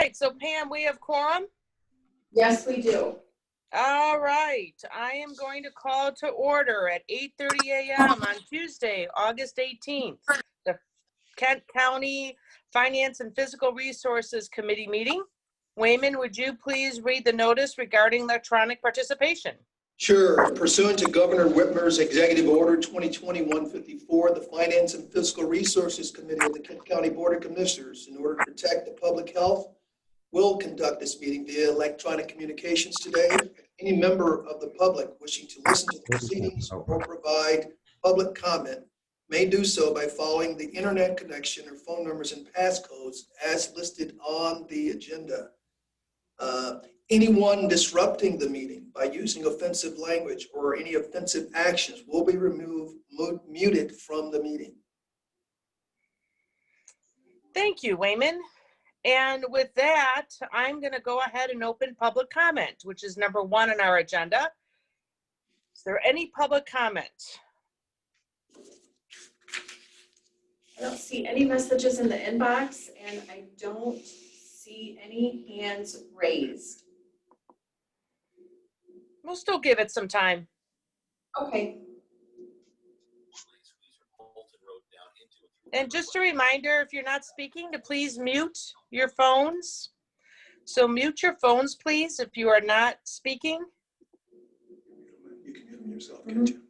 right, so Pam, we have quorum? Yes, we do. All right, I am going to call to order at 8:30 a.m. on Tuesday, August 18th, the Kent County Finance and Fiscal Resources Committee meeting. Wayman, would you please read the notice regarding electronic participation? Sure. Pursuant to Governor Whitmer's Executive Order 2020-154, the Finance and Fiscal Resources Committee of the Kent County Board of Commissioners, in order to protect the public health, will conduct this meeting via electronic communications today. Any member of the public wishing to listen to the proceedings or provide public comment may do so by following the internet connection or phone numbers and passcodes as listed on the agenda. Anyone disrupting the meeting by using offensive language or any offensive actions will be muted from the meeting. Thank you, Wayman. And with that, I'm going to go ahead and open public comment, which is number 1 on our agenda. Is there any public comment? I don't see any messages in the inbox, and I don't see any hands raised. We'll still give it some time. Okay. And just a reminder, if you're not speaking, to please mute your phones. So mute your phones, please, if you are not speaking. You can mute them yourself, can't you?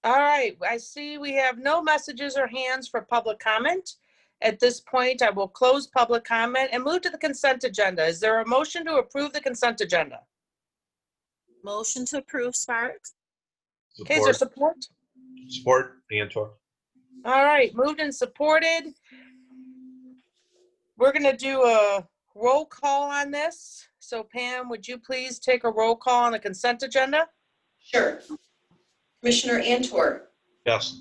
All right, I see we have no messages or hands for public comment. At this point, I will close public comment and move to the consent agenda. Is there a motion to approve the consent agenda? Motion to approve, Sparks. Okay, is there support? Support, Antor. All right, moved and supported. We're gonna do a roll call on this. So Pam, would you please take a roll call on the consent agenda? Sure. Commissioner Antor. Yes.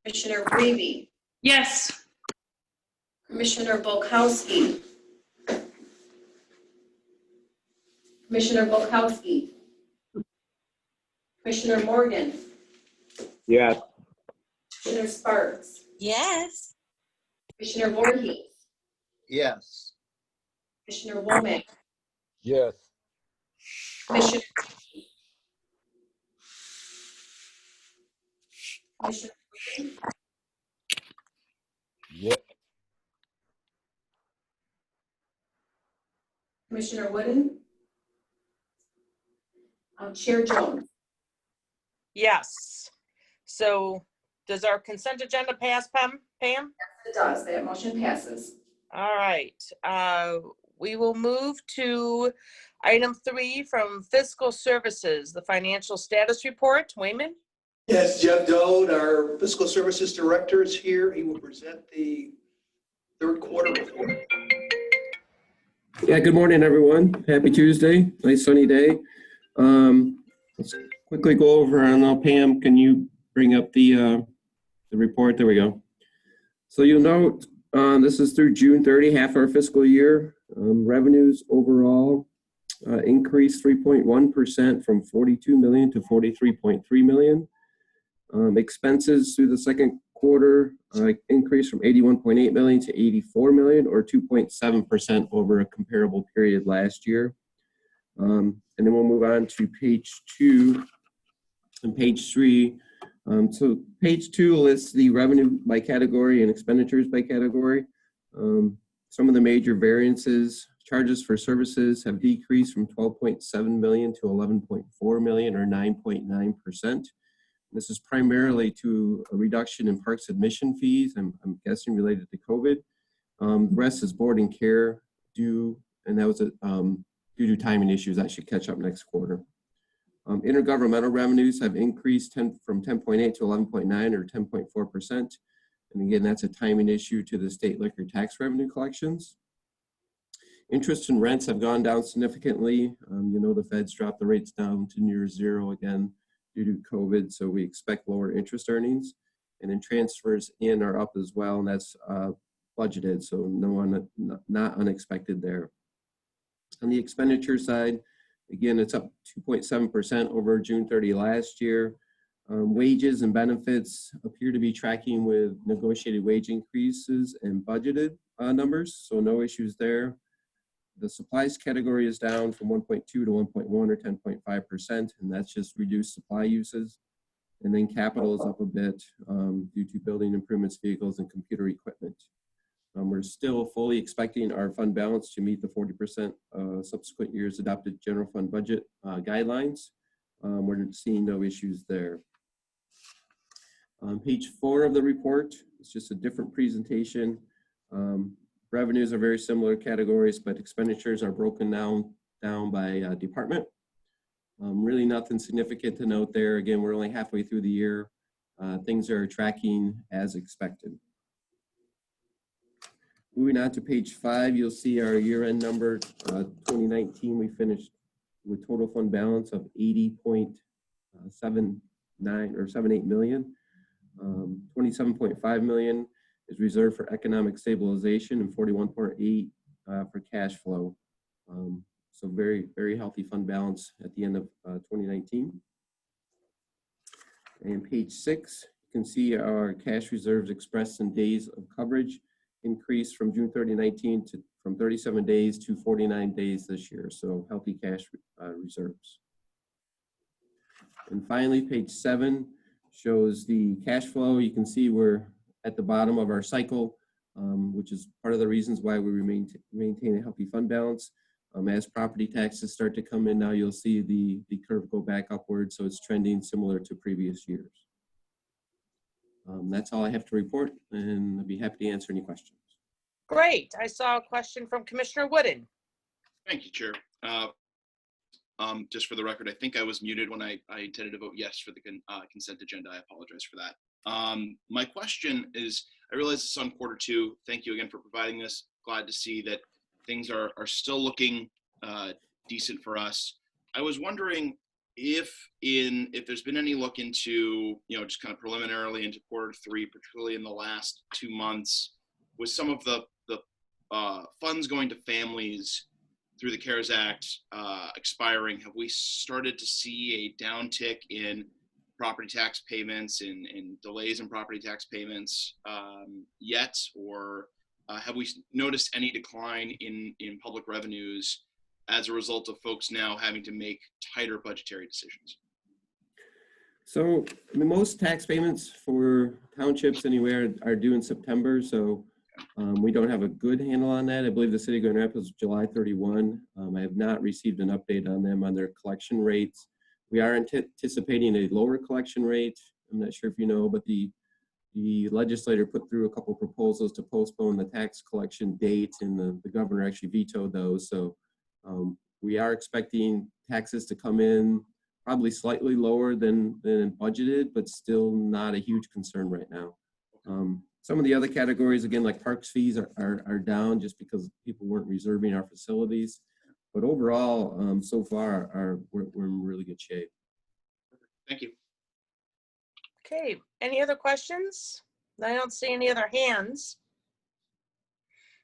Commissioner Brady. Yes. Commissioner Bolkowski. Commissioner Bolkowski. Commissioner Morgan. Yes. Commissioner Sparks. Yes. Commissioner Voorhees. Yes. Commissioner Womack. Yes. Commissioner Commissioner Yep. Commissioner Wooden. Chair Jones. Yes. So does our consent agenda pass, Pam? It does. That motion passes. All right. We will move to item 3 from Fiscal Services, the financial status report. Wayman? Yes, Jeff Dode, our Fiscal Services Director, is here. He will present the third quarter report. Yeah, good morning, everyone. Happy Tuesday. Nice sunny day. Let's quickly go over, and now Pam, can you bring up the report? There we go. So you'll note this is through June 30, half our fiscal year. Revenues overall increased 3.1% from 42 million to 43.3 million. Expenses through the second quarter increased from 81.8 million to 84 million, or 2.7% over a comparable period last year. And then we'll move on to page 2 and page 3. So page 2 lists the revenue by category and expenditures by category. Some of the major variances: charges for services have decreased from 12.7 million to 11.4 million, or 9.9%. This is primarily to a reduction in parks admission fees, I'm guessing related to COVID. The rest is board and care due, and that was due to timing issues. That should catch up next quarter. Intergovernmental revenues have increased from 10.8 to 11.9, or 10.4%. And again, that's a timing issue to the state liquor tax revenue collections. Interest and rents have gone down significantly. You know, the Feds dropped the rates down to near zero again due to COVID, so we expect lower interest earnings. And then transfers in are up as well, and that's budgeted, so not unexpected there. On the expenditure side, again, it's up 2.7% over June 30 last year. Wages and benefits appear to be tracking with negotiated wage increases and budgeted numbers, so no issues there. The supplies category is down from 1.2 to 1.1 or 10.5%, and that's just reduced supply uses. And then capital is up a bit due to building improvements, vehicles, and computer equipment. We're still fully expecting our fund balance to meet the 40% subsequent years adopted general fund budget guidelines. We're seeing no issues there. On page 4 of the report, it's just a different presentation. Revenues are very similar categories, but expenditures are broken down by department. Really nothing significant to note there. Again, we're only halfway through the year. Things are tracking as expected. Moving on to page 5, you'll see our year-end number. 2019, we finished with total fund balance of 80.79 or 78 million. 27.5 million is reserved for economic stabilization and 41.8 for cash flow. So very, very healthy fund balance at the end of 2019. And page 6, you can see our cash reserves expressed in days of coverage increased from June 30, 19 to from 37 days to 49 days this year. So healthy cash reserves. And finally, page 7 shows the cash flow. You can see we're at the bottom of our cycle, which is part of the reasons why we maintain a healthy fund balance. As property taxes start to come in now, you'll see the curve go back upward, so it's trending similar to previous years. That's all I have to report, and I'd be happy to answer any questions. Great. I saw a question from Commissioner Wooden. Thank you, Chair. Just for the record, I think I was muted when I intended to vote yes for the consent agenda. I apologize for that. My question is, I realize it's on Q2. Thank you again for providing this. Glad to see that things are still looking decent for us. I was wondering if there's been any look into, just kind of preliminarily into Q3, particularly in the last 2 months, with some of the funds going to families through the CARES Act expiring, have we started to see a downtick in property tax payments and delays in property tax payments yet? Or have we noticed any decline in public revenues as a result of folks now having to make tighter budgetary decisions? So most tax payments for townships anywhere are due in September. So we don't have a good handle on that. I believe the city of Grand Rapids was July 31. I have not received an update on them on their collection rates. We are anticipating a lower collection rate. I'm not sure if you know, but the legislator put through a couple of proposals to postpone the tax collection date, and the governor actually vetoed those. So we are expecting taxes to come in probably slightly lower than budgeted, but still not a huge concern right now. Some of the other categories, again, like parks fees are down just because people weren't reserving our facilities. But overall, so far, we're in really good shape. Thank you. Okay, any other questions? I don't see any other hands.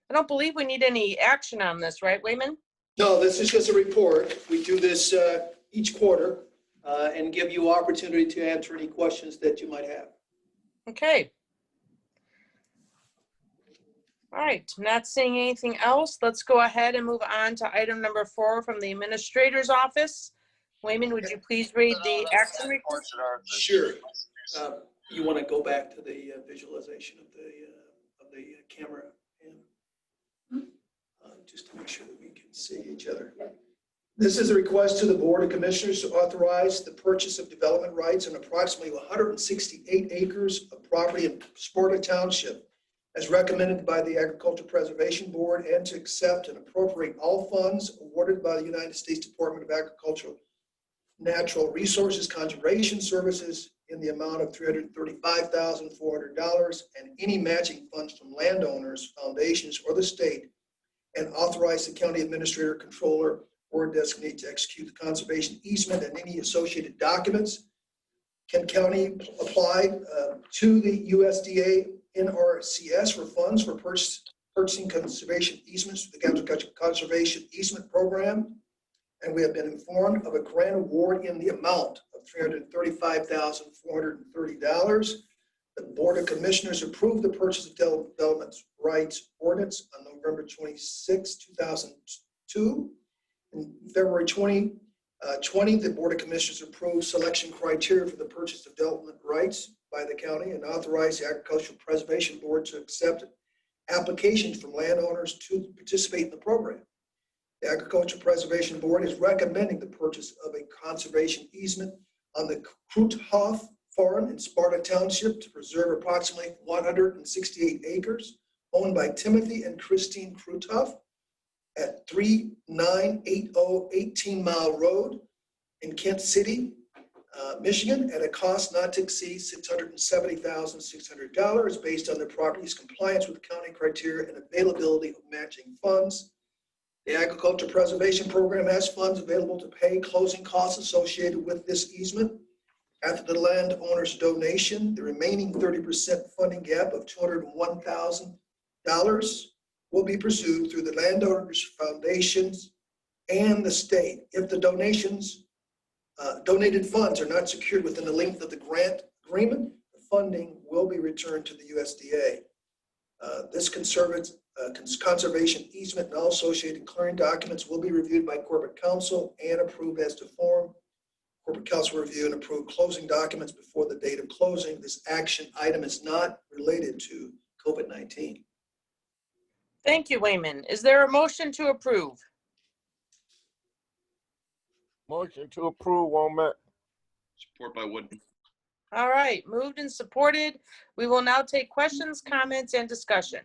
I don't believe we need any action on this, right, Wayman? No, this is just a report. We do this each quarter and give you opportunity to answer any questions that you might have. Okay. All right, not seeing anything else. Let's go ahead and move on to item number 4 from the Administrator's Office. Wayman, would you please read the action report? Sure. You want to go back to the visualization of the camera, and just to make sure that we can see each other. This is a request to the Board of Commissioners to authorize the purchase of development rights on approximately 168 acres of property in Sparta Township, as recommended by the Agricultural Preservation Board, and to accept and appropriate all funds awarded by the United States Department of Agricultural Natural Resources Conservation Services in the amount of $335,400 and any matching funds from landowners, foundations, or the state, and authorize the county administrator, controller, or designate to execute the conservation easement and any associated documents. Kent County applied to the USDA NRCS for funds for purchasing conservation easements through the Agriculture Conservation Easement Program. And we have been informed of a grant award in the amount of $335,430. The Board of Commissioners approved the purchase of development rights ordinance on November 26, 2002. In February 2020, the Board of Commissioners approved selection criteria for the purchase of development rights by the county and authorized the Agricultural Preservation Board to accept applications from landowners to participate in the program. The Agricultural Preservation Board is recommending the purchase of a conservation easement on the Kruthof Farm in Sparta Township to preserve approximately 168 acres owned by Timothy and Christine Kruthof at 3980 18 Mile Road in Kent City, Michigan, at a cost not to exceed $670,600 based on the property's compliance with county criteria and availability of matching funds. The Agriculture Preservation Program has funds available to pay closing costs associated with this easement. After the landowner's donation, the remaining 30% funding gap of $201,000 will be pursued through the landowner's foundations and the state. If the donated funds are not secured within the length of the grant agreement, the funding will be returned to the USDA. This conservation easement and all associated clearing documents will be reviewed by Corporate Counsel and approved as to form. Corporate Counsel review and approve closing documents before the date of closing. This action item is not related to COVID-19. Thank you, Wayman. Is there a motion to approve? Motion to approve, Womack. Support by Wooden. All right, moved and supported. We will now take questions, comments, and discussion.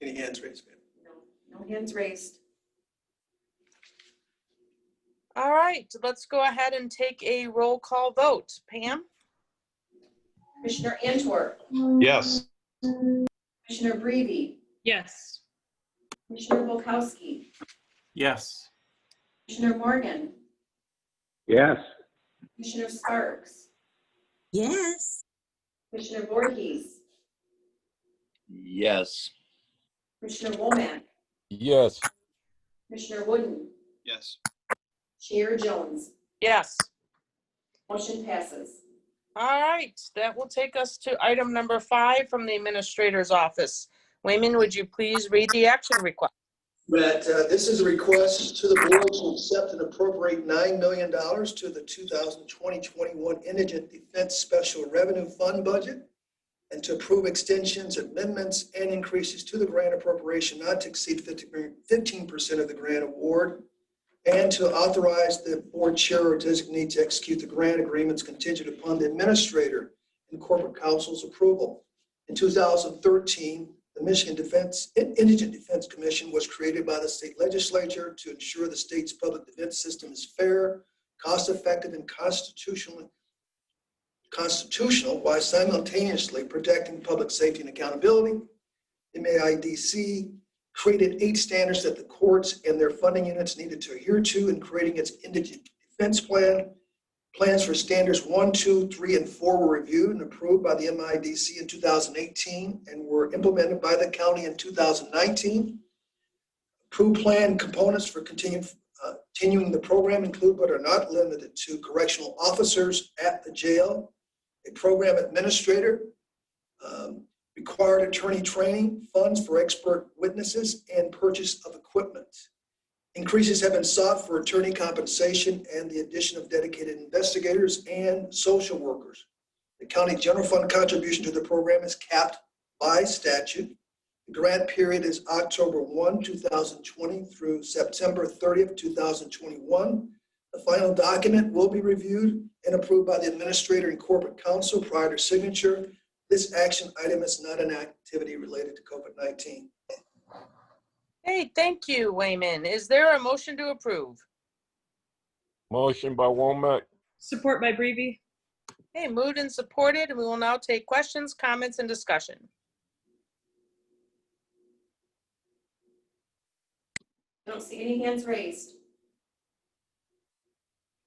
Any hands raised, ma'am? No hands raised. All right, let's go ahead and take a roll call vote. Pam? Commissioner Antor, Yes. Commissioner Breve, Yes. Commissioner Volkowski, Yes. Commissioner Morgan, Yes. Commissioner Sparks, Yes. Commissioner Voorhees, Yes. Commissioner Womack, Yes. Commissioner Wooden, Yes. Chair Jones. Yes. Motion passes. All right, that will take us to item number 5 from the Administrator's Office. Wayman, would you please read the action request? Brett, this is a request to the board to accept and appropriate $9 million to the 2020-21 Indigent Defense Special Revenue Fund budget and to approve extensions, amendments, and increases to the grant appropriation not to exceed 15% of the grant award, and to authorize the board chair or designee to execute the grant agreements contingent upon the administrator and corporate counsel's approval. In 2013, the Michigan Indigent Defense Commission was created by the state legislature to ensure the state's public defense system is fair, cost-effective, and constitutional while simultaneously protecting public safety and accountability. The MAIDC created 8 standards that the courts and their funding units needed to adhere to in creating its indigent defense plan. Plans for standards 1, 2, 3, and 4 were reviewed and approved by the MIDC in 2018 and were implemented by the county in 2019. Approved plan components for continuing the program include but are not limited to correctional officers at the jail, a program administrator, required attorney training, funds for expert witnesses, and purchase of equipment. Increases have been sought for attorney compensation and the addition of dedicated investigators and social workers. The county general fund contribution to the program is capped by statute. The grant period is October 1, 2020 through September 30th, 2021. The final document will be reviewed and approved by the administrator and corporate counsel prior to signature. This action item is not an activity related to COVID-19. Hey, thank you, Wayman. Is there a motion to approve? Motion by Womack. Support by Breve. Hey, moved and supported, and we will now take questions, comments, and discussion. I don't see any hands raised.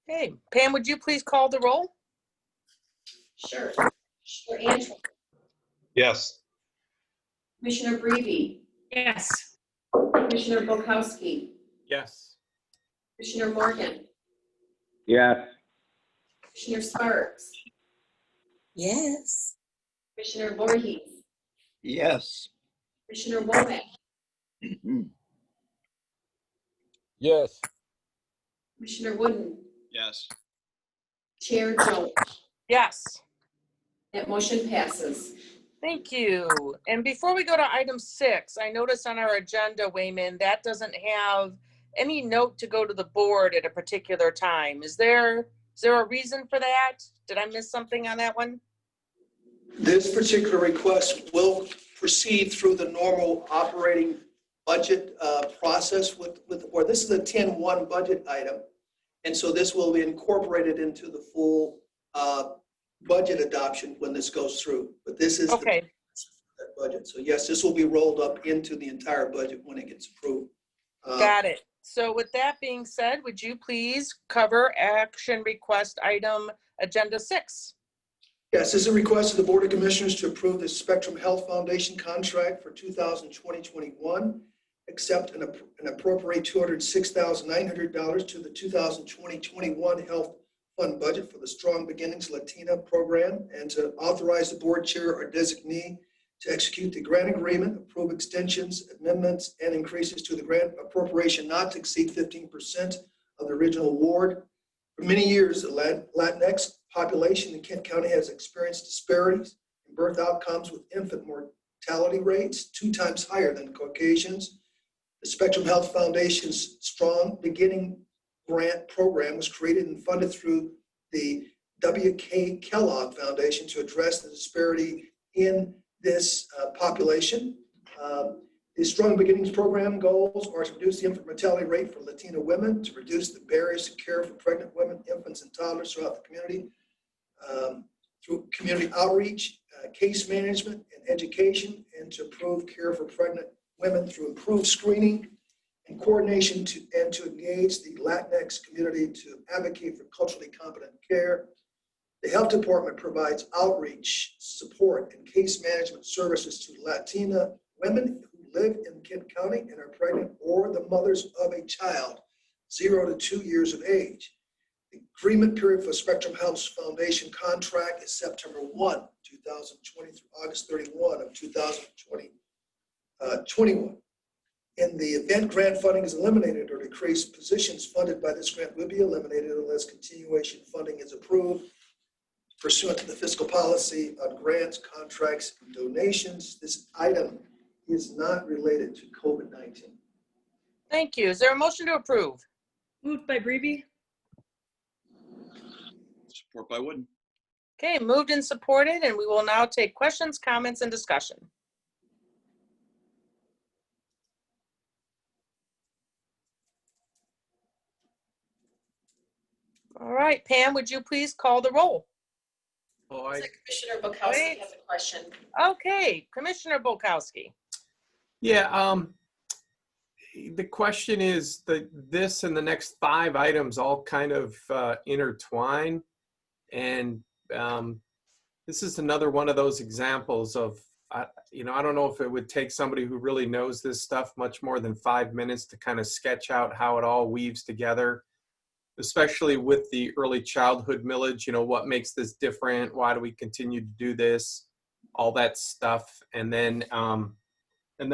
Okay, Pam, would you please call the roll? Sure. Commissioner Antrim, Yes. Commissioner Breve, Yes. Commissioner Bukowski, Yes. Commissioner Morgan, Yes. Commissioner Sparks, Yes. Commissioner Voorhees, Yes. Commissioner Womack, Yes. Commissioner Wooden, Yes. Chair Jones. Yes. That motion passes. Thank you. And before we go to item 6, I noticed on our agenda, Wayman, that doesn't have any note to go to the board at a particular time. Is there a reason for that? Did I miss something on that one? This particular request will proceed through the normal operating budget process with the board. This is a 10-1 budget item. And so this will be incorporated into the full budget adoption when this goes through. But this is Okay, the budget. So yes, this will be rolled up into the entire budget when it gets approved. got it. So with that being said, would you please cover action request item agenda 6? Yes, this is a request of the Board of Commissioners to approve the Spectrum Health Foundation contract for 2020-21, accept and appropriate $206,900 to the 2020-21 Health Fund budget for the Strong Beginnings Latina program, and to authorize the board chair or designee to execute the grant agreement, approve extensions, amendments, and increases to the grant appropriation not to exceed 15% of the original award. For many years, the Latinx population in Kent County has experienced disparities in birth outcomes, with infant mortality rates 2 times higher than Caucasians. The Spectrum Health Foundation's Strong Beginning Grant Program was created and funded through the W.K. Kellogg Foundation to address the disparity in this population. The Strong Beginnings Program goals are to reduce the infant mortality rate for Latina women, to reduce the barriers to care for pregnant women, infants, and toddlers throughout the community, through community outreach, case management, and education, and to improve care for pregnant women through improved screening and coordination, and to engage the Latinx community to advocate for culturally competent care. The health department provides outreach, support, and case management services to Latina women who live in Kent County and are pregnant, or the mothers of a child 0 to 2 years of age. The agreement period for Spectrum Health Foundation contract is September 1, 2020 through August 31 of 2021. In the event grant funding is eliminated or decreased, positions funded by this grant will be eliminated unless continuation funding is approved pursuant to the fiscal policy on grants, contracts, and donations. This item is not related to COVID-19. Thank you. Is there a motion to approve? Moved by Brebe. Support by Wooden. Okay, moved and supported, and we will now take questions, comments, and discussion. All right, Pam, would you please call the roll? Looks like Commissioner Bukowski has a question. Okay, Commissioner Bukowski. Yeah, the question is that this and the next 5 items all kind of intertwine. And this is another one of those examples of, I don't know if it would take somebody who really knows this stuff much more than 5 minutes to kind of sketch out how it all weaves together, especially with the early childhood millage. What makes this different? Why do we continue to do this? All that stuff. And then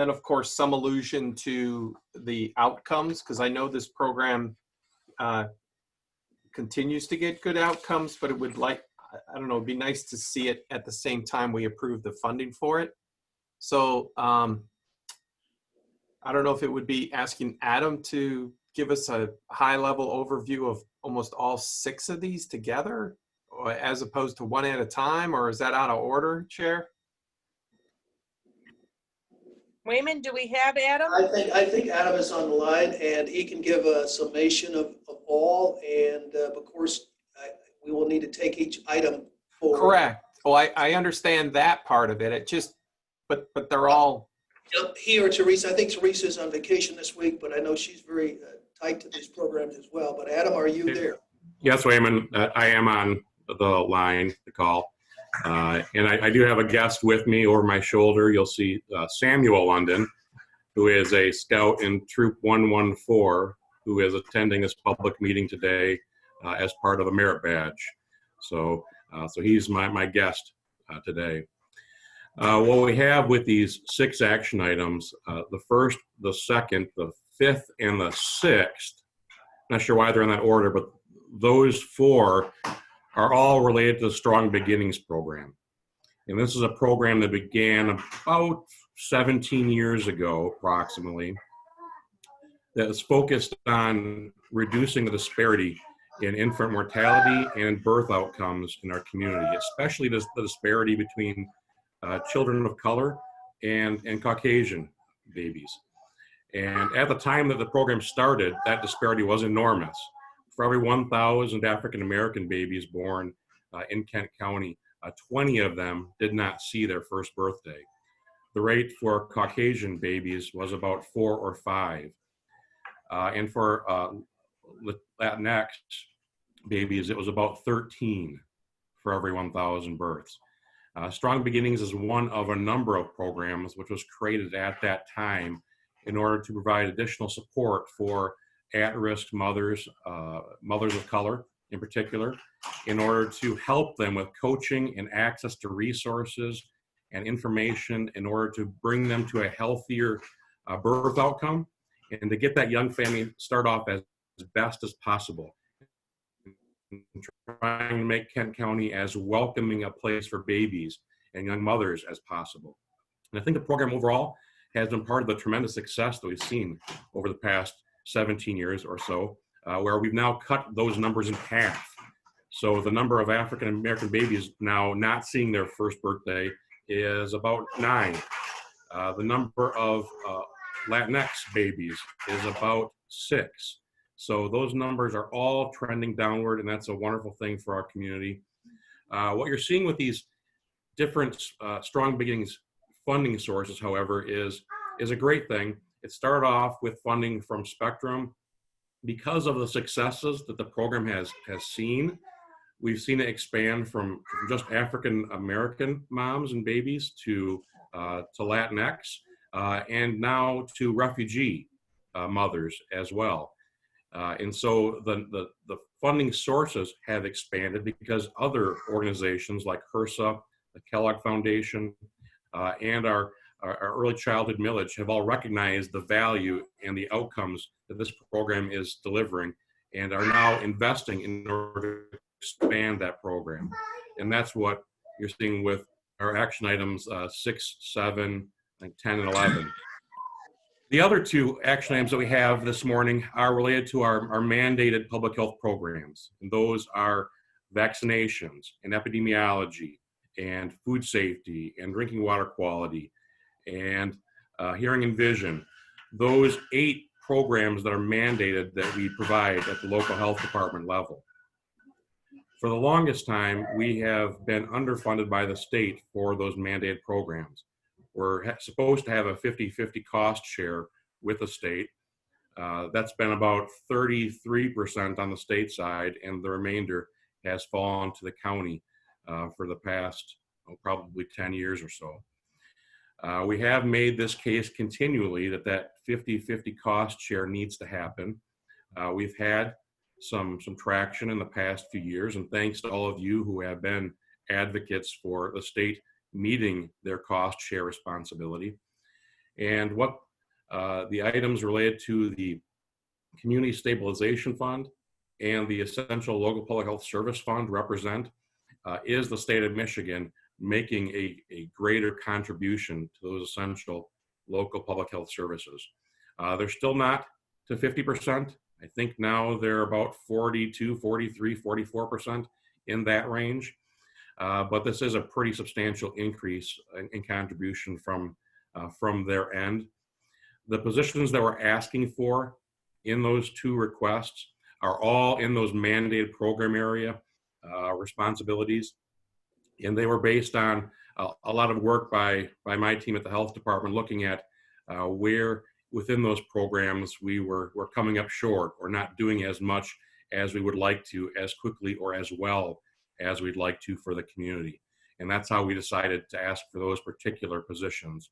of course, some allusion to the outcomes, because I know this program continues to get good outcomes, but it would it'd be nice to see it at the same time we approve the funding for it. So I don't know if it would be asking Adam to give us a high-level overview of almost all 6 of these together, or as opposed to one at a time, or is that out of order, Chair? Wayman, do we have Adam? I think Adam is on the line, and he can give a summation of all, and of course, we will need to take each item forward. Correct. Well, I understand that part of it. It just, but they're all He or Teresa, I think Teresa's on vacation this week, but I know she's very tight to these programs as well. But Adam, are you there? Yes, Wayman, I am on the line, the call. And I do have a guest with me over my shoulder. You'll see Samuel London, who is a scout in Troop 114, who is attending this public meeting today as part of a merit badge. So he's my guest today. What we have with these 6 action items, the first, the second, the 5th, and the 6th, not sure why they're in that order, but those 4 are all related to the Strong Beginnings program. And this is a program that began about 17 years ago, approximately, that is focused on reducing the disparity in infant mortality and birth outcomes in our community, especially the disparity between children of color and Caucasian babies. And at the time that the program started, that disparity was enormous. For every 1,000 African-American babies born in Kent County, 20 of them did not see their first birthday. The rate for Caucasian babies was about 4 or 5. And for Latinx babies, it was about 13 for every 1,000 births. Strong Beginnings is one of a number of programs which was created at that time in order to provide additional support for at-risk mothers, mothers of color in particular, in order to help them with coaching and access to resources and information in order to bring them to a healthier birth outcome and to get that young family start off as best as possible. Trying to make Kent County as welcoming a place for babies and young mothers as possible. And I think the program overall has been part of the tremendous success that we've seen over the past 17 years or so, where we've now cut those numbers in half. So the number of African American babies now not seeing their first birthday is about 9. The number of Latinx babies is about 6. So those numbers are all trending downward, and that's a wonderful thing for our community. What you're seeing with these different Strong Beginnings funding sources, however, is a great thing. It started off with funding from Spectrum. Because of the successes that the program has seen, we've seen it expand from just African American moms and babies to Latinx, and now to refugee mothers as well. And so the funding sources have expanded because other organizations like HRSA, the Kellogg Foundation, and our early childhood millage have all recognized the value and the outcomes that this program is delivering and are now investing in order to expand that program. And that's what you're seeing with our action items 6, 7, 10, and 11. The other 2 action items that we have this morning are related to our mandated public health programs. And those are vaccinations and epidemiology and food safety and drinking water quality and hearing and vision. Those 8 programs that are mandated that we provide at the local health department level. For the longest time, we have been underfunded by the state for those mandated programs. We're supposed to have a 50-50 cost share with the state. That's been about 33% on the state side, and the remainder has fallen to the county for the past probably 10 years or so. We have made this case continually that 50-50 cost share needs to happen. We've had some traction in the past few years, and thanks to all of you who have been advocates for the state meeting their cost share responsibility. And what the items related to the Community Stabilization Fund and the Essential Local Public Health Service Fund represent is the state of Michigan making a greater contribution to those essential local public health services. They're still not to 50%. I think now they're about 42, 43, 44% in that range. But this is a pretty substantial increase in contribution from their end. The positions that we're asking for in those 2 requests are all in those mandated program area responsibilities. And they were based on a lot of work by my team at the health department looking at where within those programs we were coming up short or not doing as much as we would like to, as quickly or as well as we'd like to for the community. And that's how we decided to ask for those particular positions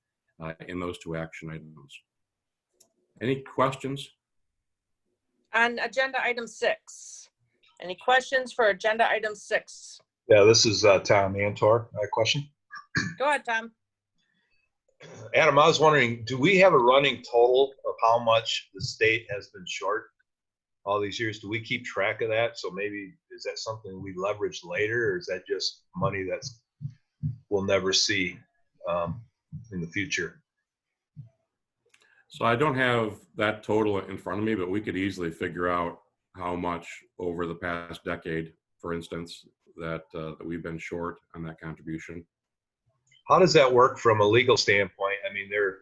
in those two action items. Any questions? On agenda item 6. Any questions for agenda item 6? Yeah, this is Tom Antor. I have a question. Go ahead, Tom. Adam, I was wondering, do we have a running total of how much the state has been short all these years? Do we keep track of that? So maybe, is that something we leverage later, or is that just money that's we'll never see in the future? So I don't have that total in front of me, but we could easily figure out how much over the past decade, for instance, that we've been short on that contribution. How does that work from a legal standpoint? I mean, they're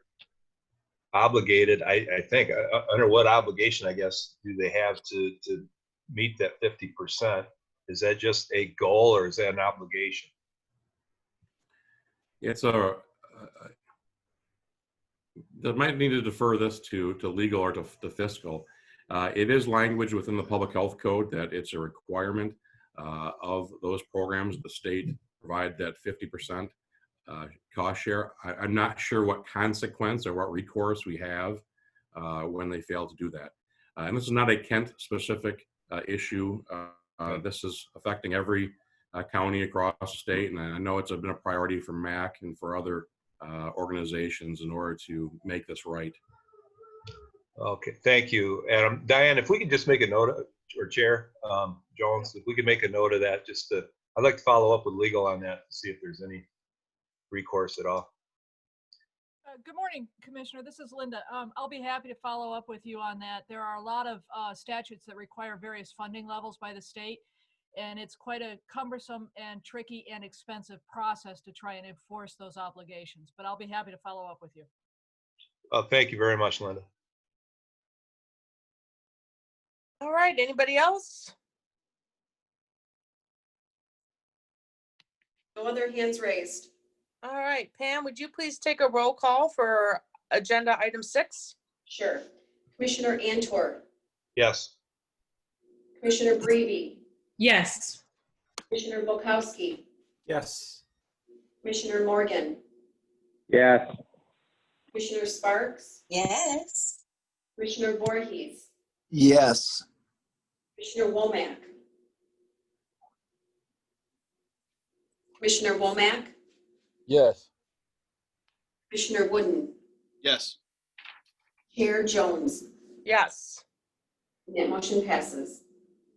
obligated, I think, under what obligation, I guess, do they have to meet that 50%? Is that just a goal, or is that an obligation? It's that might need to defer this to legal or to fiscal. It is language within the public health code that it's a requirement of those programs. The state provide that 50% cost share. I'm not sure what consequence or what recourse we have when they fail to do that. And this is not a Kent specific issue. This is affecting every county across the state. And I know it's been a priority for MAC and for other organizations in order to make this right. Okay, thank you, Adam. Diane, if we could just make a note of, or Chair Jones, if we could make a note of that, I'd like to follow up with legal on that to see if there's any recourse at all. Good morning, Commissioner. This is Linda. I'll be happy to follow up with you on that. There are a lot of statutes that require various funding levels by the state, and it's quite a cumbersome and tricky and expensive process to try and enforce those obligations. But I'll be happy to follow up with you. Thank you very much, Linda. All right, anybody else? No other hands raised. All right, Pam, would you please take a roll call for agenda item 6? Sure. Commissioner Antor, Yes. Commissioner Breve, Yes. Commissioner Volkowski, Yes. Commissioner Morgan, Yes. Commissioner Sparks, Yes. Commissioner Voorhees, Yes. Commissioner Womack. Commissioner Womack, Yes. Commissioner Wooden, Yes. Chair Jones. Yes. And that motion passes.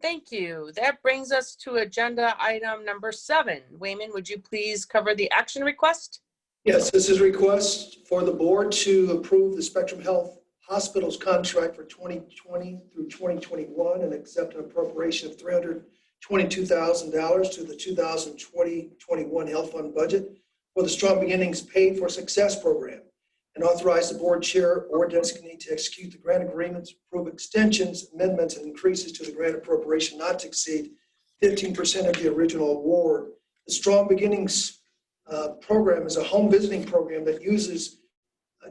Thank you. That brings us to agenda item number 7. Wayman, would you please cover the action request? Yes, this is a request for the board to approve the Spectrum Health Hospitals contract for 2020 through 2021 and accept an appropriation of $322,000 to the 2020-21 Health Fund budget for the Strong Beginnings Paid for Success program, and authorize the board chair or designee to execute the grant agreements, approve extensions, amendments, and increases to the grant appropriation not to exceed 15% of the original award. The Strong Beginnings program is a home visiting program that uses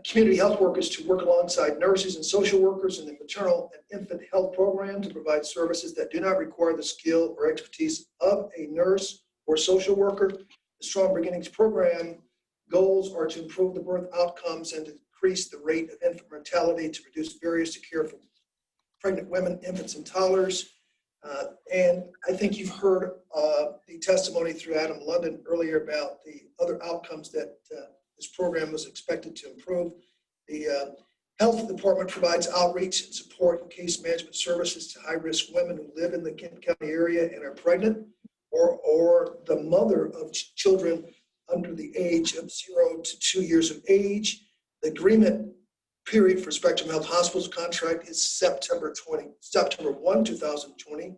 community health workers to work alongside nurses and social workers in the maternal and infant health program to provide services that do not require the skill or expertise of a nurse or social worker. The Strong Beginnings program goals are to improve the birth outcomes and to decrease the rate of infant mortality, to reduce barriers to care for pregnant women, infants, and toddlers. And I think you've heard the testimony through Adam London earlier about the other outcomes that this program was expected to improve. The health department provides outreach and support and case management services to high-risk women who live in the Kent County area and are pregnant, or the mother of children under the age of 0 to 2 years of age. The agreement period for Spectrum Health Hospitals contract is September 1, 2020,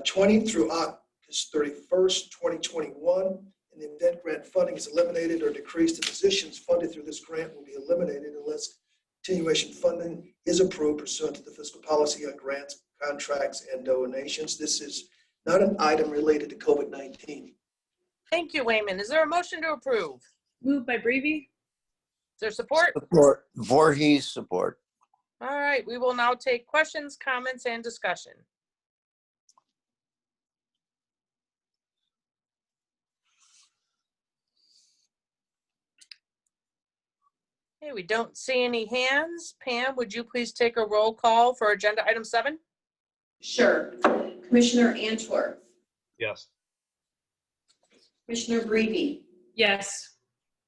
20 through August 31st, 2021. In the event grant funding is eliminated or decreased, the positions funded through this grant will be eliminated unless continuation funding is approved pursuant to the fiscal policy on grants, contracts, and donations. This is not an item related to COVID-19. Thank you, Wayman. Is there a motion to approve? Moved by Breve. there support? Support. Voorhees, support. All right, we will now take questions, comments, and discussion. Okay, we don't see any hands. Pam, would you please take a roll call for agenda item 7? Sure. Commissioner Antwerp, Yes. Commissioner Breve, Yes.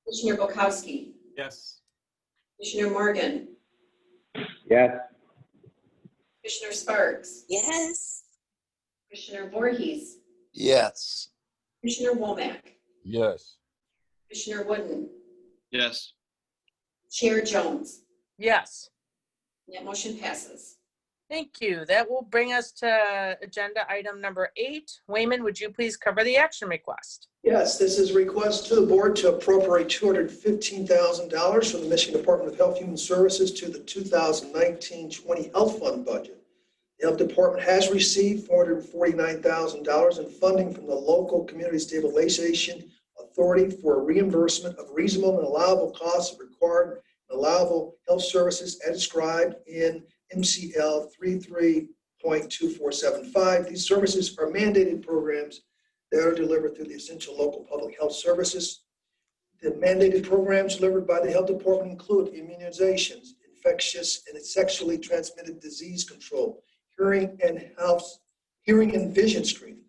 Commissioner Bukowski, Yes. Commissioner Morgan, Yes. Commissioner Sparks, Yes. Commissioner Voorhees, Yes. Commissioner Womack, Yes. Commissioner Wooden, Yes. Chair Jones. Yes. That motion passes. Thank you. That will bring us to agenda item number 8. Wayman, would you please cover the action request? Yes, this is a request to the board to appropriate $215,000 from the Michigan Department of Health and Human Services to the 2019-20 Health Fund budget. The Health Department has received $449,000 in funding from the local Community Stabilization Authority for reimbursement of reasonable and allowable costs of required and allowable health services as described in MCL 33.2475. These services are mandated programs that are delivered through the essential local public health services. The mandated programs delivered by the health department include immunizations, infectious and sexually transmitted disease control, hearing and vision screening,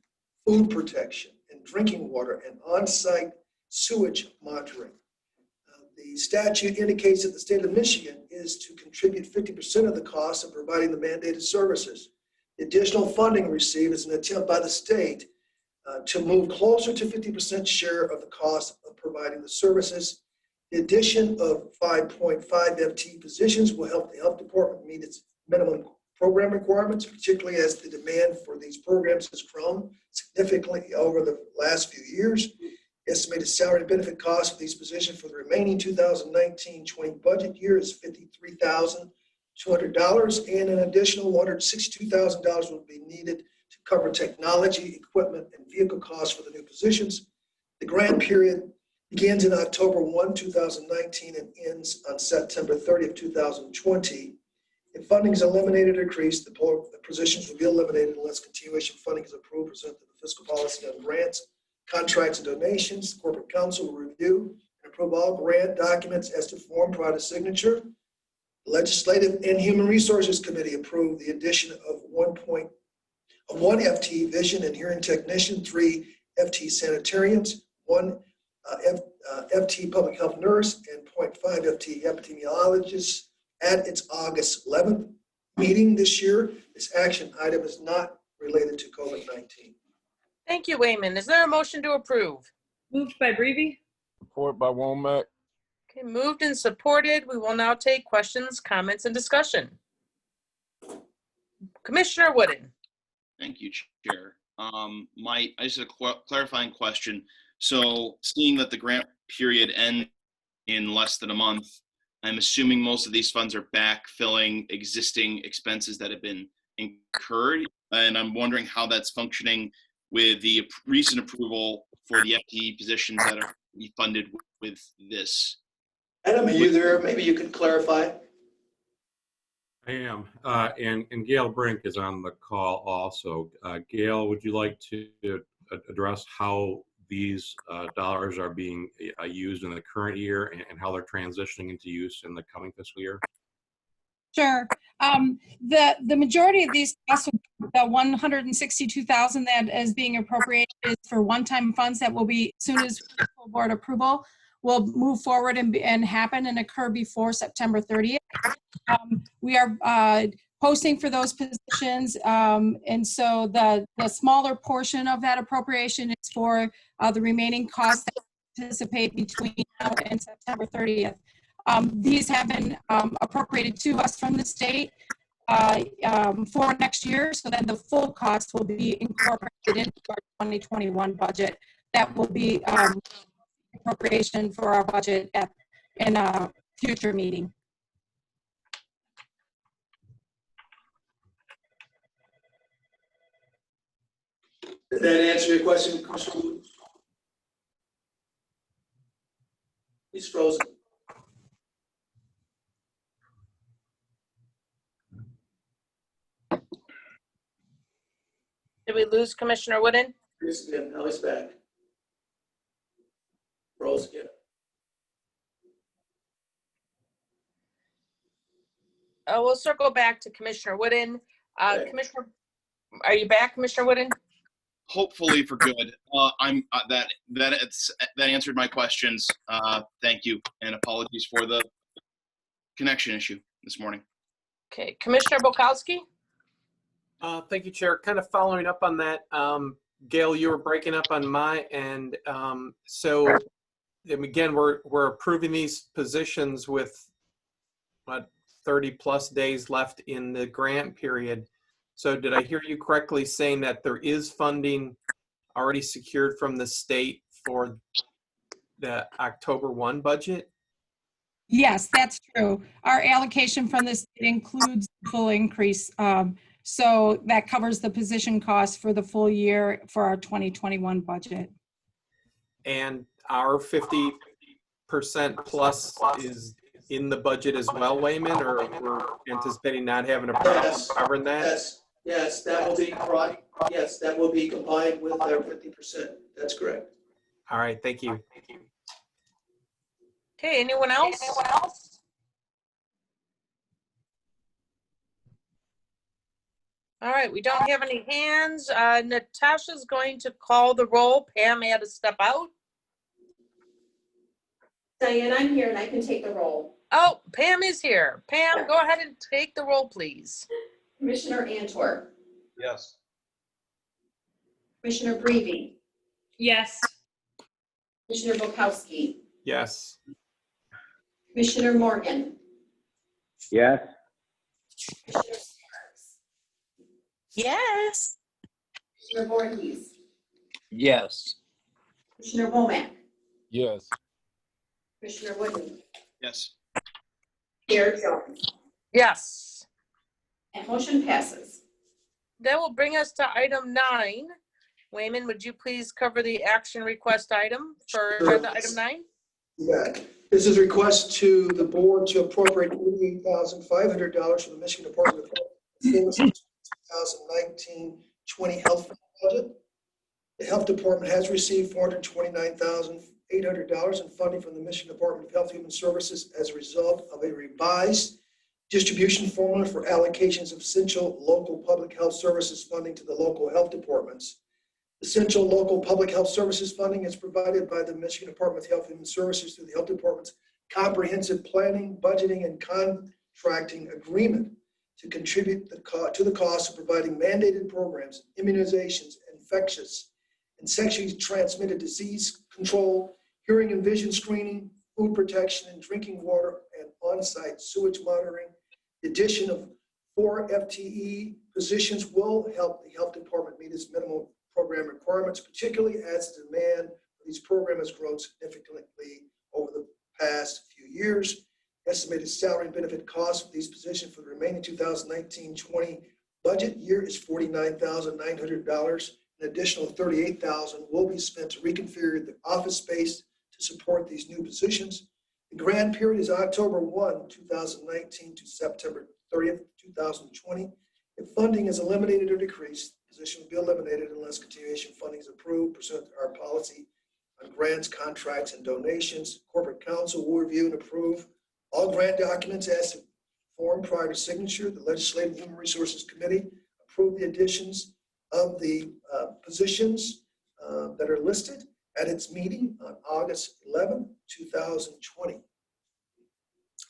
food protection and drinking water, and on-site sewage monitoring. The statute indicates that the state of Michigan is to contribute 50% of the cost of providing the mandated services. The additional funding received is an attempt by the state to move closer to 50% share of the cost of providing the services. The addition of 5.5 FTE positions will help the health department meet its minimum program requirements, particularly as the demand for these programs has grown significantly over the last few years. Estimated salary and benefit costs of these positions for the remaining 2019-20 budget year is $53,200, and an additional $162,000 will be needed to cover technology, equipment, and vehicle costs for the new positions. The grant period begins in October 1, 2019 and ends on September 30th, 2020. If funding is eliminated or increased, the positions will be eliminated unless continuation funding is approved pursuant to the fiscal policy on grants, contracts, and donations. The Corporate Council will review and approve all grant documents as to form prior to signature. The Legislative and Human Resources Committee approved the addition of one FTE vision and hearing technician, 3 FTE sanitarians, 1 FTE public health nurse, and 0.5 FTE epidemiologist at its August 11th meeting this year. This action item is not related to COVID-19. Thank you, Wayman. Is there a motion to approve? Moved by Breve. Support by Womack. Okay, moved and supported. We will now take questions, comments, and discussion. Commissioner Wooden. Thank you, Chair. I just have a clarifying question. So seeing that the grant period ends in less than a month, I'm assuming most of these funds are backfilling existing expenses that have been incurred. And I'm wondering how that's functioning with the recent approval for the FTE positions that are funded with this. Adam, are you there? Maybe you could clarify. I am. And Gail Brink is on the call also. Gail, would you like to address how these dollars are being used in the current year and how they're transitioning into use in the coming fiscal year? Sure. The majority of these costs, the 162,000 that is being appropriated is for one-time funds that will be, as soon as full board approval, will move forward and happen and occur before September 30th. We are posting for those positions, and so the smaller portion of that appropriation is for the remaining costs that anticipate between now and September 30th. These have been appropriated to us from the state for next year, so then the full cost will be incorporated into our 2021 budget. That will be appropriation for our budget in a future meeting. Did that answer your question, Commissioner Woods? He's frozen. Did we lose Commissioner Wooden? Chris again, now he's back. Rose again. We'll circle back to Commissioner Wooden. Okay. Commissioner, are you back, Commissioner Wooden? Hopefully for good. That answered my questions. Thank you, and apologies for the connection issue this morning. Okay, Commissioner Bukowski? Thank you, Chair. Kind of following up on that, Gail, you were breaking up on my end. So again, we're approving these positions with what 30 plus days left in the grant period. So did I hear you correctly saying that there is funding already secured from the state for the October 1 budget? Yes, that's true. Our allocation from this includes the full increase. So that covers the position costs for the full year for our 2021 budget. And our 50% plus is in the budget as well, Wayman, or we're anticipating not having a problem Yes. covering that? Yes, that will be correct. Yes, that will be combined with our 50%. That's correct. All right, thank you. Okay, anyone else? All right, we don't have any hands. Natasha's going to call the roll. Pam had to step out. Diane, I'm here and I can take the roll. Oh, Pam is here. Pam, go ahead and take the roll, please. Commissioner Antor, Yes. Commissioner Breve, Yes. Commissioner Bukowski, Yes. Commissioner Morgan, Yes. Commissioner Sparks, Yes. Commissioner Voorhees, Yes. Commissioner Womack, Yes. Commissioner Wooden, Yes. Chair Jones. Yes. And motion passes. That will bring us to item 9. Wayman, would you please cover the action request item for Sure. agenda item 9? Yeah. This is a request to the board to appropriate $88,500 from the Michigan Department of Health for the 2019-20 health budget. The Health Department has received $429,800 in funding from the Michigan Department of Health and Human Services as a result of a revised distribution formula for allocations of essential local public health services funding to the local health departments. Essential local public health services funding is provided by the Michigan Department of Health and Human Services through the Health Department's comprehensive planning, budgeting, and contracting agreement to contribute to the cost of providing mandated programs, immunizations, infectious and sexually transmitted disease control, hearing and vision screening, food protection and drinking water, and on-site sewage monitoring. The addition of 4 FTE positions will help the Health Department meet its minimal program requirements, particularly as the demand for these programs has grown significantly over the past few years. Estimated salary and benefit costs for these positions for the remaining 2019-20 budget year is $49,900. An additional $38,000 will be spent to reconfigure the office space to support these new positions. The grant period is October 1, 2019 to September 30th, 2020. If funding is eliminated or decreased, the position will be eliminated unless continuation funding is approved pursuant to our policy on grants, contracts, and donations. Corporate Counsel will review and approve all grant documents as to form prior to signature. The Legislative and Human Resources Committee approved the additions of the positions that are listed at its meeting on August 11, 2020.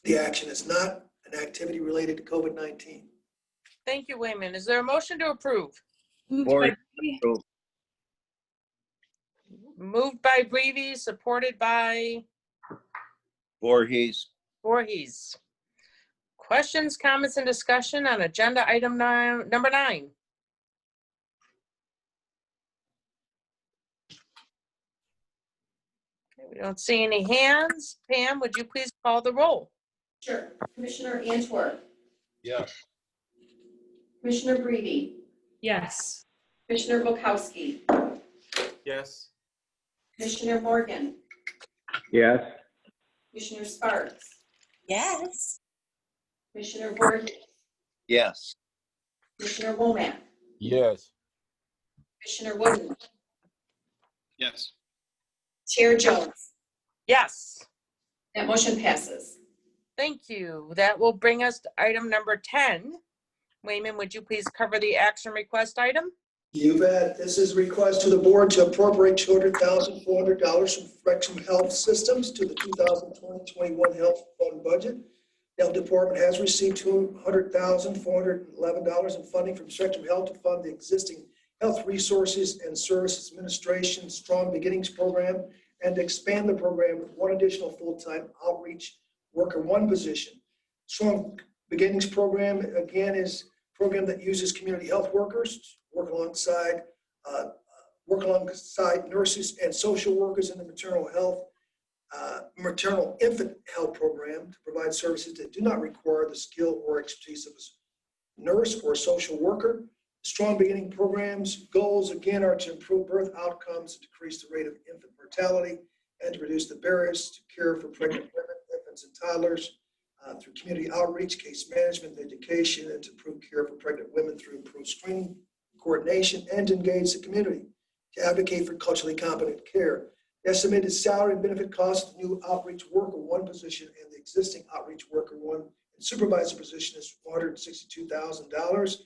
The action is not an activity related to COVID-19. Thank you, Wayman. Is there a motion to approve? Moved Board. by Breve. Moved by Breve, supported by Voorhees. Voorhees. Questions, comments, and discussion on agenda item number 9? Okay, we don't see any hands. Pam, would you please call the roll? Sure. Commissioner Antor, Yes. Commissioner Breve, Yes. Commissioner Bukowski, Yes. Commissioner Morgan, Yes. Commissioner Sparks, Yes. Commissioner Voorhees, Yes. Commissioner Womack, Yes. Commissioner Wooden, Yes. Chair Jones. Yes. That motion passes. Thank you. That will bring us to item number 10. Wayman, would you please cover the action request item? You bet. This is a request to the board to appropriate $200,400 from Spectrum Health Systems to the 2020-21 Health Fund budget. The Health Department has received $200,411 in funding from Spectrum Health to fund the existing Health Resources and Services Administration Strong Beginnings program and to expand the program with one additional full-time outreach worker one position. Strong Beginnings program, again, is a program that uses community health workers to work alongside nurses and social workers in the maternal infant health program to provide services that do not require the skill or expertise of a nurse or social worker. Strong Beginning program's goals, again, are to improve birth outcomes, decrease the rate of infant mortality, and to reduce the barriers to care for pregnant women, infants, and toddlers through community outreach, case management, education, and to improve care for pregnant women through improved screening, coordination, and to engage the community to advocate for culturally competent care. The estimated salary and benefit cost of the new outreach worker one position and the existing outreach worker one and supervisor position is $462,000,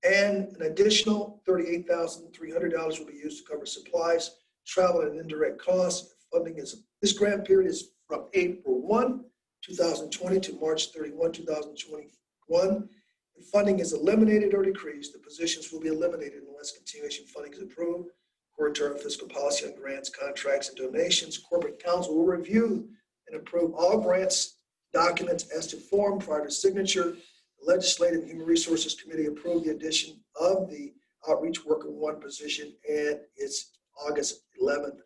and an additional $38,300 will be used to cover supplies, travel, and indirect costs. Funding is this grant period is from April 1, 2020 to March 31, 2021. If funding is eliminated or decreased, the positions will be eliminated unless continuation funding is approved. According to our fiscal policy on grants, contracts, and donations, Corporate Counsel will review and approve all grants documents as to form prior to signature. The Legislative and Human Resources Committee approved the addition of the Outreach Worker one position and its August 11th,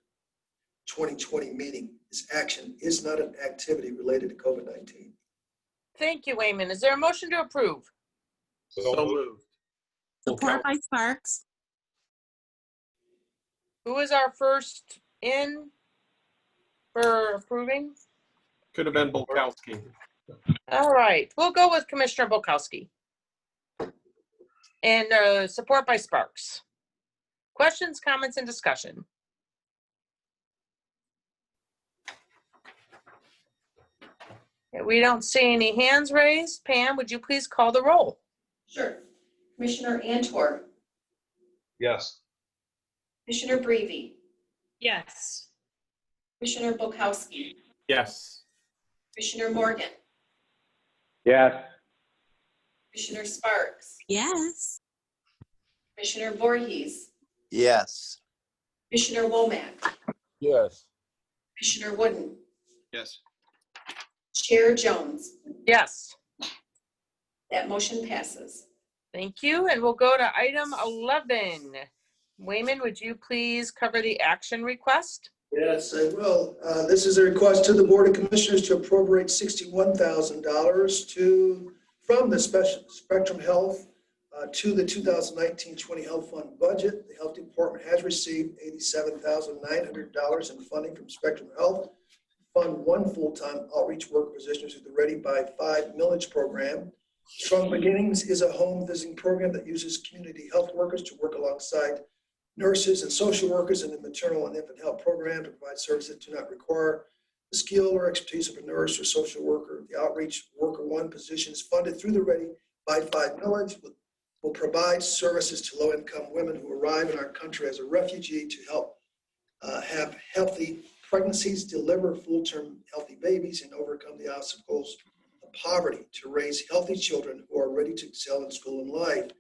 2020 meeting. This action is not an activity related to COVID-19. Thank you, Wayman. Is there a motion to approve? So moved. Support by Sparks. Who is our first in for approving? Could have been Bulkowski. All right, we'll go with Commissioner Bukowski. And support by Sparks. Questions, comments, and discussion? We don't see any hands raised. Pam, would you please call the roll? Sure. Commissioner Antor, Yes. Commissioner Breivy, Yes. Commissioner Bulkowski, Yes. Commissioner Morgan, Yes. Commissioner Sparks, Yes. Commissioner Voorhees, Yes. Commissioner Womack, Yes. Commissioner Wooden, Yes. Chair Jones. Yes. That motion passes. Thank you. And we'll go to item 11. Wayman, would you please cover the action request? Yes, I will. This is a request to the Board of Commissioners to appropriate $61,000 from the Spectrum Health to the 2019-20 Health Fund budget. The Health Department has received $87,900 in funding from Spectrum Health to fund one full-time outreach worker position through the Ready by 5 millage program. Strong Beginnings is a home visiting program that uses community health workers to work alongside nurses and social workers in the maternal and infant health program to provide services that do not require the skill or expertise of a nurse or social worker. The outreach worker one position is funded through the Ready by 5 millage, will provide services to low-income women who arrive in our country as a refugee to help have healthy pregnancies, deliver full-term healthy babies, and overcome the obstacles of poverty to raise healthy children who are ready to excel in school and life.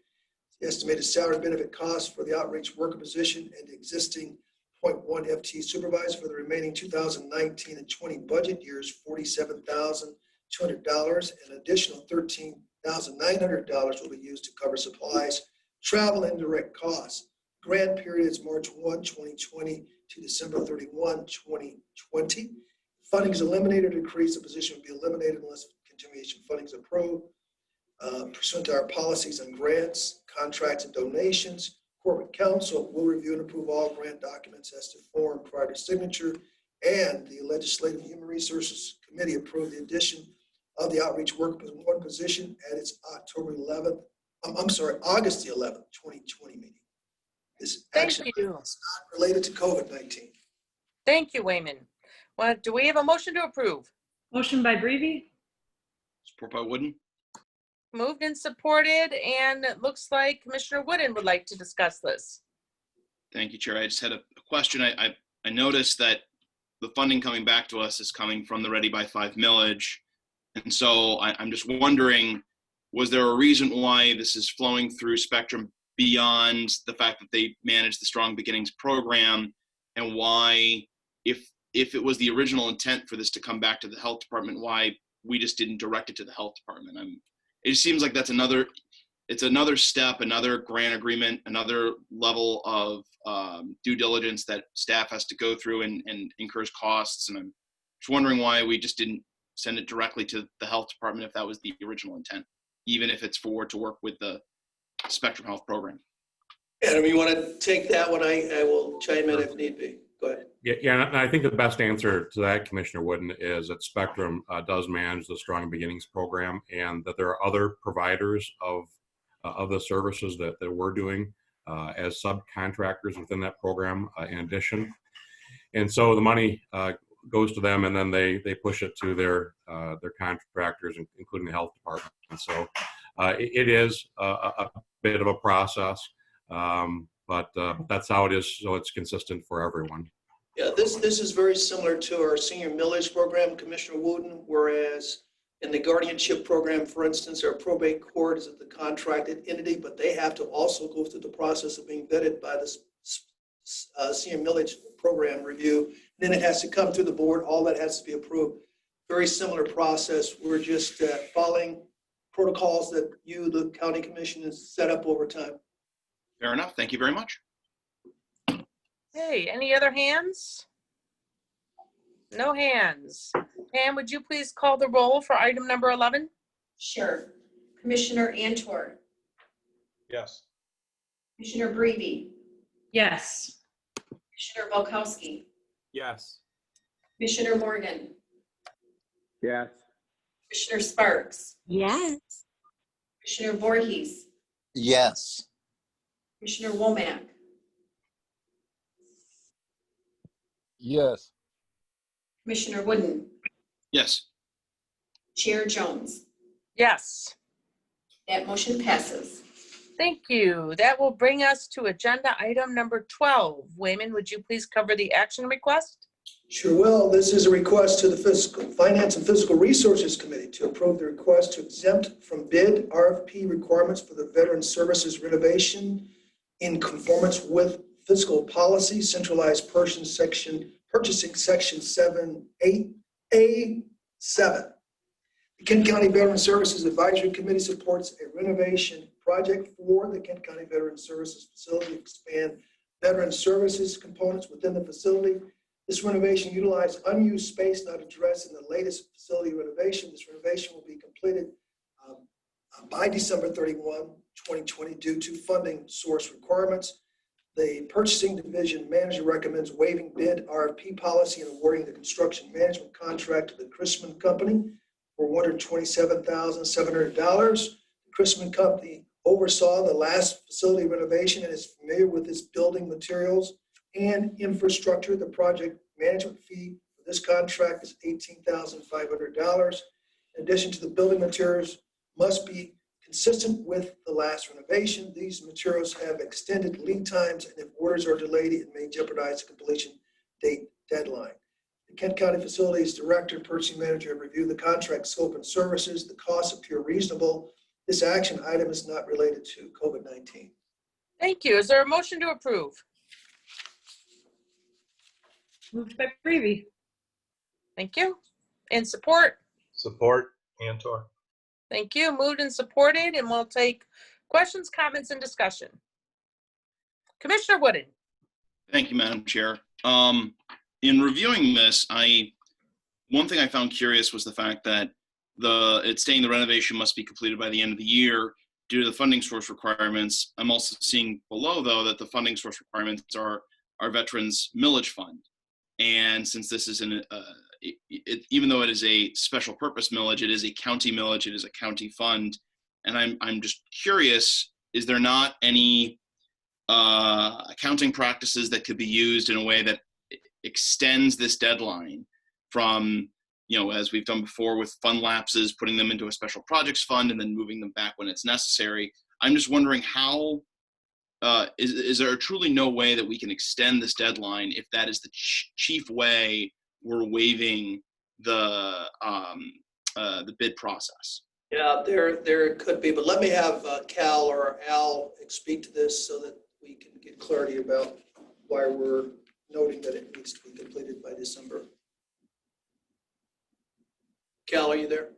The estimated salary benefit cost for the outreach worker position and the existing 0.1 FT supervisor for the remaining 2019 and 20 budget years, $47,200. An additional $13,900 will be used to cover supplies, travel, and direct costs. Grant period is March 1, 2020 to December 31, 2020. Funding is eliminated or decreased. The position will be eliminated unless continuation funding is approved. Pursuant to our policies on grants, contracts, and donations, Corporate Counsel will review and approve all grant documents as to form prior to signature, and the Legislative and Human Resources Committee approved the addition of the outreach worker one position at its August the 11th, 2020 meeting. This Thank action you. is not related to COVID-19. Thank you, Wayman. Well, do we have a motion to approve? Motion by Breve? Support by Wooden. Moved and supported, and it looks like Commissioner Wooden would like to discuss this. Thank you, Chair. I just had a question. I noticed that the funding coming back to us is coming from the Ready by 5 millage. And so I'm just wondering, was there a reason why this is flowing through Spectrum beyond the fact that they manage the Strong Beginnings program, and why, if it was the original intent for this to come back to the health department, why we just didn't direct it to the health department? It seems like that's another step, another grant agreement, another level of due diligence that staff has to go through and incurs costs. And I'm just wondering why we just didn't send it directly to the health department if that was the original intent, even if it's to work with the Spectrum Health program. Adam, you want to take that one? I will chime in if need be. Go ahead. Yeah, and I think the best answer to that, Commissioner Wooden, is that Spectrum does manage the Strong Beginnings program, and that there are other providers of the services that we're doing as subcontractors within that program in addition. And so the money goes to them, and then they push it to their contractors, including the health department. And so it is a bit of a process, but that's how it is, so it's consistent for everyone. Yeah, this is very similar to our senior millage program, Commissioner Wooden, whereas in the guardianship program, for instance, our probate court is the contracted entity, but they have to also go through the process of being vetted by the senior millage program review. Then it has to come through the board. All that has to be approved. Very similar process. We're just following protocols that you, the county commission, has set up over time. Fair enough. Thank you very much. Hey, any other hands? No hands. Pam, would you please call the roll for item number 11? Sure. Commissioner Antor, Yes. Commissioner Breve, Yes. Commissioner Volkowski, Yes. Commissioner Morgan, Yes. Commissioner Sparks, Yes. Commissioner Voorhees, Yes. Commissioner Womack, Yes. Commissioner Wooden, Yes. Chair Jones. Yes. That motion passes. Thank you. That will bring us to agenda item number 12. Wayman, would you please cover the action request? Sure will. This is a request to the Fiscal Finance and Fiscal Resources Committee to approve the request to exempt from bid RFP requirements for the Veteran Services renovation in conformance with fiscal policy, centralized purchasing section 7.8A7. The Kent County Veteran Services Advisory Committee supports a renovation project for the Kent County Veteran Services facility to expand veteran services components within the facility. This renovation utilized unused space not addressed in the latest facility renovation. This renovation will be completed by December 31, 2020 due to funding source requirements. The purchasing division manager recommends waiving bid RFP policy and awarding the construction management contract to the Chrisman Company for $127,700. The Chrisman Company oversaw the last facility renovation and is familiar with its building materials and infrastructure. The project management fee for this contract is $18,500. In addition to the building materials must be consistent with the last renovation. These materials have extended lead times, and if orders are delayed, it may jeopardize the completion date deadline. The Kent County Facilities Director and Purchasing Manager have reviewed the contract scope and services. The costs appear reasonable. This action item is not related to COVID-19. Thank you. Is there a motion to approve? Moved by Breve? Thank you. In support? Support, Antor. Thank you. Moved and supported, and we'll take questions, comments, and discussion. Commissioner Wooden. Thank you, Madam Chair. In reviewing this, one thing I found curious was the fact that it's saying the renovation must be completed by the end of the year due to the funding source requirements. I'm also seeing below, though, that the funding source requirements are our Veterans Millage Fund. And since this is even though it is a special purpose millage, it is a county millage, it is a county fund. And I'm just curious, is there not any accounting practices that could be used in a way that extends this deadline from, as we've done before with fund lapses, putting them into a special projects fund and then moving them back when it's necessary. I'm just wondering how, is there truly no way that we can extend this deadline if that is the chief way we're waiving the bid process? Yeah, there could be, but let me have Cal or Al speak to this so that we can get clarity about why we're noting that it needs to be completed by December. Cal, are you there?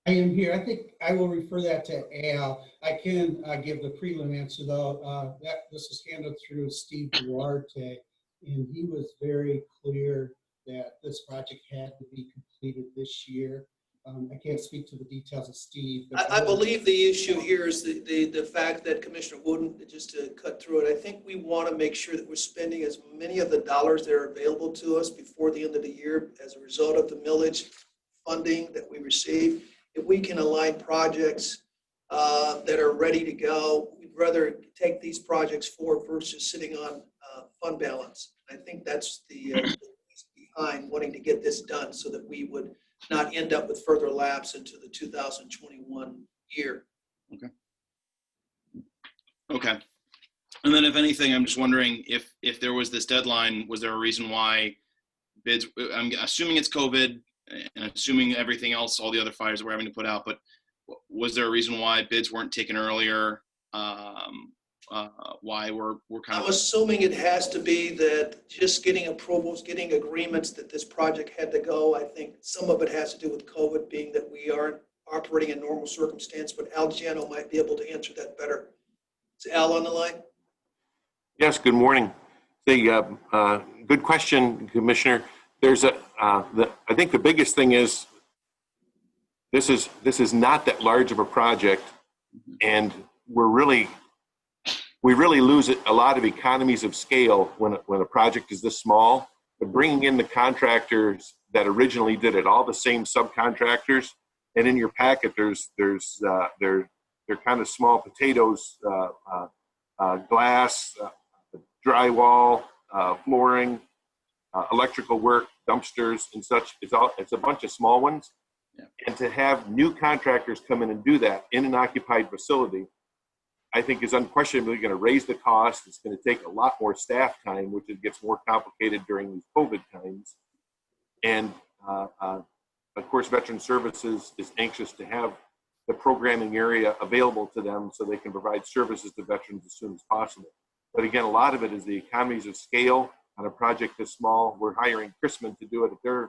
I am here. I think I will refer that to Al. I can give the prelim answer though. This was handled through Steve Duarte, and he was very clear that this project had to be completed this year. I can't speak to the details of Steve. I believe the issue here is the fact that Commissioner Wooden, just to cut through it, I think we want to make sure that we're spending as many of the dollars that are available to us before the end of the year as a result of the millage funding that we receive. If we can align projects that are ready to go, we'd rather take these projects forward versus sitting on fund balance. I think that's the reason behind wanting to get this done so that we would not end up with further lapse into the 2021 year. Okay. And then if anything, I'm just wondering if there was this deadline, was there a reason why bids, I'm assuming it's COVID and assuming everything else, all the other fires that we're having to put out, but was there a reason why bids weren't taken earlier? Why we're kind of... I'm assuming it has to be that just getting approvals, getting agreements that this project had to go. I think some of it has to do with COVID, being that we aren't operating in normal circumstance, but Al Giano might be able to answer that better. Is Al on the line? Yes, good morning. Good question, Commissioner. There's I think the biggest thing is this is not that large of a project, and we really lose a lot of economies of scale when a project is this small. But bringing in the contractors that originally did it, all the same subcontractors, and in your packet they're kind of small potatoes, glass, drywall, flooring, electrical work, dumpsters, and such. It's a bunch of small ones. Yeah. And to have new contractors come in and do that in an occupied facility, I think is unquestionably going to raise the cost. It's going to take a lot more staff time, which it gets more complicated during these COVID times. And of course, Veteran Services is anxious to have the programming area available to them so they can provide services to veterans as soon as possible. But again, a lot of it is the economies of scale on a project this small. We're hiring Chrisman to do it. They're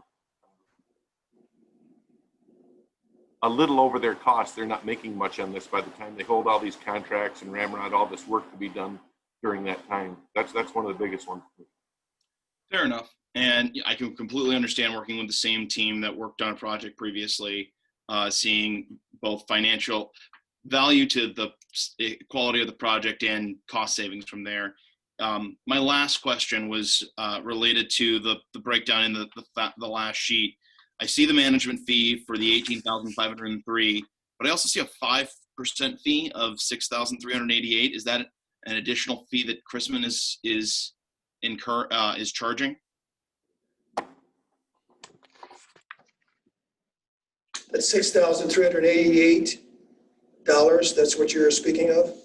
a little over their cost. They're not making much on this by the time they hold all these contracts and ram around all this work to be done during that time. That's one of the biggest ones. Fair enough. And I can completely understand working with the same team that worked on a project previously, seeing both financial value to the quality of the project and cost savings from there. My last question was related to the breakdown in the last sheet. I see the management fee for the $18,503, but I also see a 5% fee of $6,388. Is that an additional fee that Chrisman is charging? That's $6,388. That's what you're speaking of?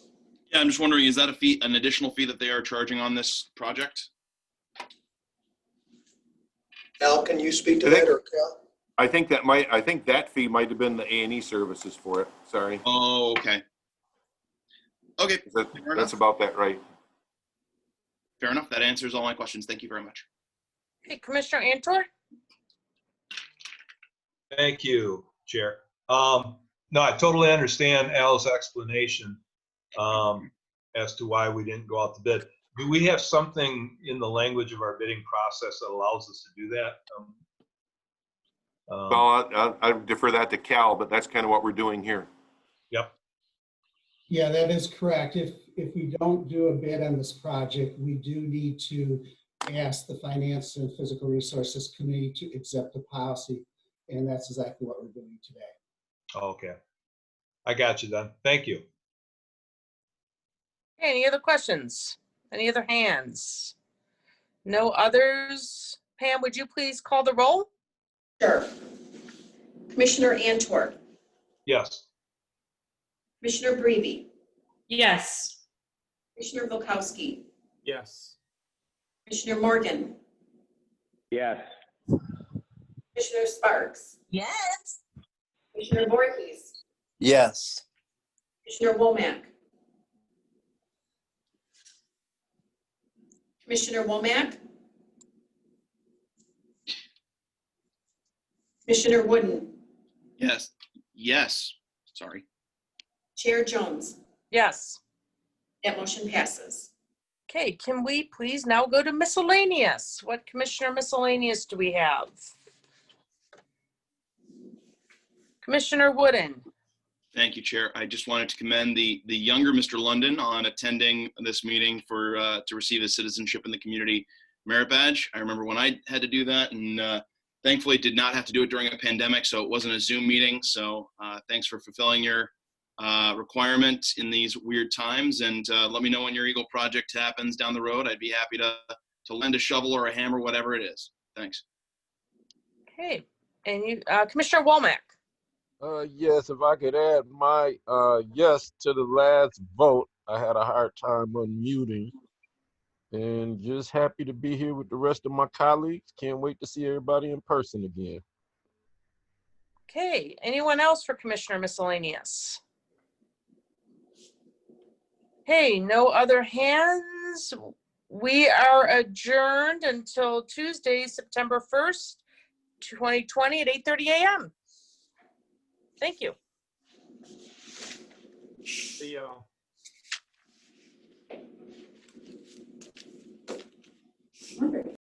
Yeah, I'm just wondering, is that an additional fee that they are charging on this project? Al, can you speak to that, or Cal? I think that fee might have been the A&E services for it. Sorry. Oh, okay. Okay. That's about that, right? Fair enough. That answers all my questions. Thank you very much. Hey, Commissioner Antor? Thank you, Chair. No, I totally understand Al's explanation as to why we didn't go out to bid. Do we have something in the language of our bidding process that allows us to do that? Well, I defer that to Cal, but that's kind of what we're doing here. Yep. Yeah, that is correct. If we don't do a bid on this project, we do need to ask the Finance and Physical Resources Committee to accept the policy, and that's exactly what we're doing today. Okay. I got you then. Thank you. Any other questions? Any other hands? No others? Pam, would you please call the roll? Sure. Commissioner Antwerp, Yes. Commissioner Breve, Yes. Commissioner Volkowski, Yes. Commissioner Morgan, Yes. Commissioner Sparks, Yes. Commissioner Voorhees, Yes. Commissioner Womack, Commissioner Womack, Commissioner Wooden, Yes. Yes. Sorry. Chair Jones. Yes. That motion passes. Okay, can we please now go to miscellaneous? What Commissioner miscellaneous do we have? Commissioner Wooden. Thank you, Chair. I just wanted to commend the younger Mr. London on attending this meeting for to receive his Citizenship in the Community Merit Badge. I remember when I had to do that, and thankfully did not have to do it during a pandemic, so it wasn't a Zoom meeting. So thanks for fulfilling your requirement in these weird times, and let me know when your Eagle project happens down the road. I'd be happy to lend a shovel or a hammer, whatever it is. Thanks. Okay, and you, Commissioner Womack. Yes, if I could add my yes to the last vote. I had a hard time unmuting. And just happy to be here with the rest of my colleagues. Can't wait to see everybody in person again. Okay, anyone else for Commissioner miscellaneous? Hey, no other hands. We are adjourned until Tuesday, September 1st, 2020 at 8:30 a.m. Thank you. See y'all.